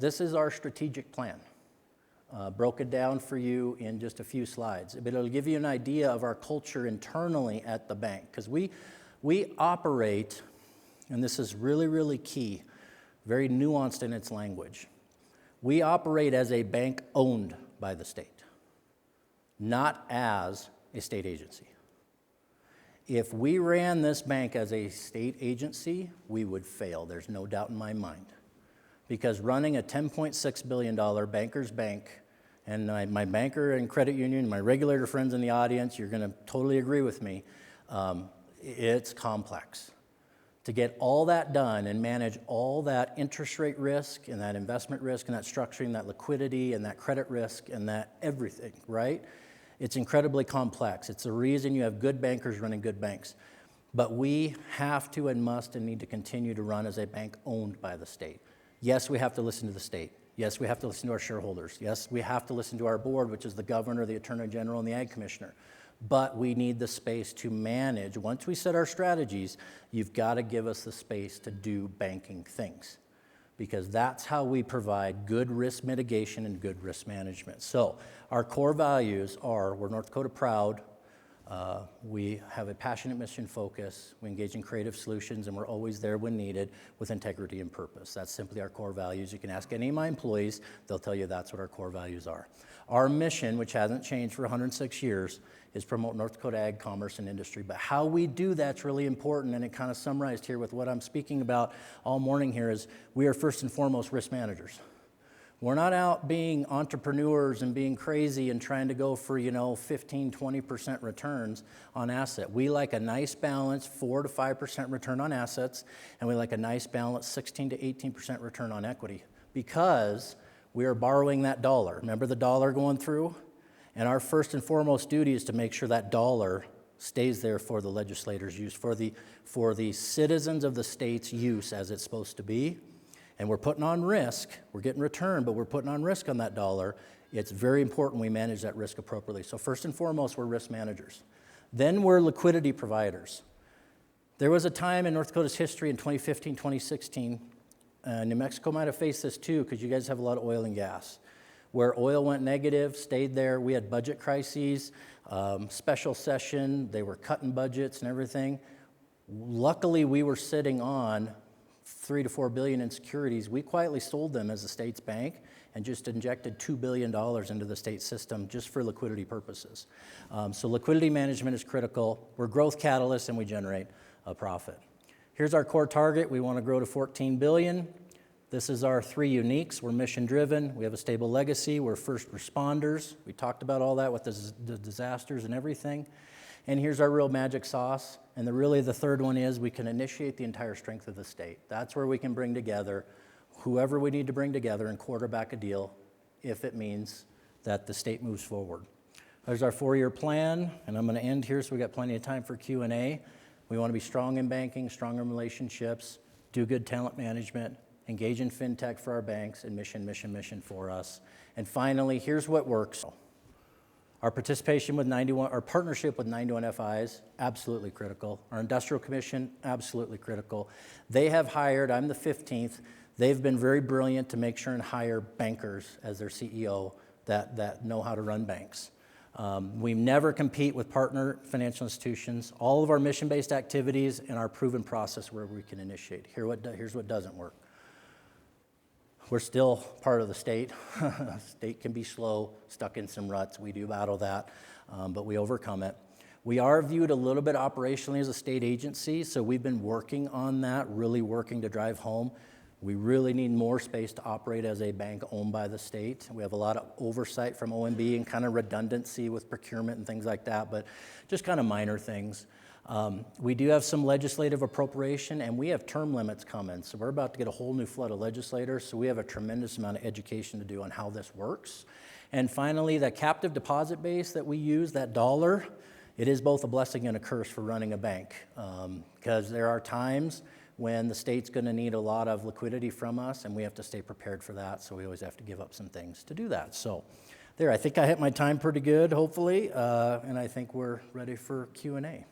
this is our strategic plan. Broken down for you in just a few slides. But it'll give you an idea of our culture internally at the bank, because we operate, and this is really, really key, very nuanced in its language. We operate as a bank owned by the state, not as a state agency. If we ran this bank as a state agency, we would fail. There's no doubt in my mind. Because running a $10.6 billion banker's bank, and my banker and credit union, my regulator friends in the audience, you're going to totally agree with me, it's complex. To get all that done and manage all that interest rate risk and that investment risk and that structuring, that liquidity and that credit risk and that everything, right? It's incredibly complex. It's the reason you have good bankers running good banks. But we have to and must and need to continue to run as a bank owned by the state. Yes, we have to listen to the state. Yes, we have to listen to our shareholders. Yes, we have to listen to our board, which is the governor, the attorney general, and the ag commissioner. But we need the space to manage. Once we set our strategies, you've got to give us the space to do banking things, because that's how we provide good risk mitigation and good risk management. So our core values are, we're North Dakota proud, we have a passionate mission focus, we engage in creative solutions, and we're always there when needed with integrity and purpose. That's simply our core values. You can ask any of my employees, they'll tell you that's what our core values are. Our mission, which hasn't changed for 106 years, is promote North Dakota ag, commerce, and industry. But how we do that's really important, and it kind of summarized here with what I'm speaking about all morning here is we are first and foremost risk managers. We're not out being entrepreneurs and being crazy and trying to go for, 15, 20% returns on asset. We like a nice balance, 4 to 5% return on assets, and we like a nice balance, 16 to 18% return on equity, because we are borrowing that dollar. Remember the dollar going through? And our first and foremost duty is to make sure that dollar stays there for the legislators' use, for the citizens of the state's use as it's supposed to be. And we're putting on risk. We're getting return, but we're putting on risk on that dollar. It's very important we manage that risk appropriately. So first and foremost, we're risk managers. Then we're liquidity providers. There was a time in North Dakota's history in 2015, 2016, New Mexico might have faced this too, because you guys have a lot of oil and gas, where oil went negative, stayed there. We had budget crises, special session. They were cutting budgets and everything. Luckily, we were sitting on $3 to $4 billion in securities. We quietly sold them as the state's bank and just injected $2 billion into the state system just for liquidity purposes. So liquidity management is critical. We're growth catalysts and we generate a profit. Here's our core target. We want to grow to $14 billion. This is our 3 uniques. We're mission driven. We have a stable legacy. We're first responders. We talked about all that with the disasters and everything. And here's our real magic sauce. And the third one is we can initiate the entire strength of the state. That's where we can bring together whoever we need to bring together and quarterback a deal if it means that the state moves forward. There's our 4-year plan, and I'm going to end here so we got plenty of time for Q&A. We want to be strong in banking, strong in relationships, do good talent management, engage in fintech for our banks, and mission for us. And finally, here's what works. Our participation with 91, our partnership with 91 FIs, absolutely critical. Our industrial commission, absolutely critical. They have hired, I'm the 15th, they've been very brilliant to make sure and hire bankers as their CEO that know how to run banks. We never compete with partner financial institutions. All of our mission-based activities and our proven process where we can initiate. Here's what doesn't work. We're still part of the state. State can be slow, stuck in some ruts. We do battle that, but we overcome it. We are viewed a little bit operationally as a state agency, so we've been working on that, really working to drive home. We really need more space to operate as a bank owned by the state. We have a lot of oversight from OMB and kind of redundancy with procurement and things like that, but just kind of minor things. We do have some legislative appropriation, and we have term limits coming. So we're about to get a whole new flood of legislators, so we have a tremendous amount of education to do on how this works. And finally, that captive deposit base that we use, that dollar, it is both a blessing and a curse for running a bank, because there are times when the state's going to need a lot of liquidity from us, and we have to stay prepared for that, so we always have to give up some things to do that. So there, I think I hit my time pretty good, hopefully, and I think we're ready for Q&A.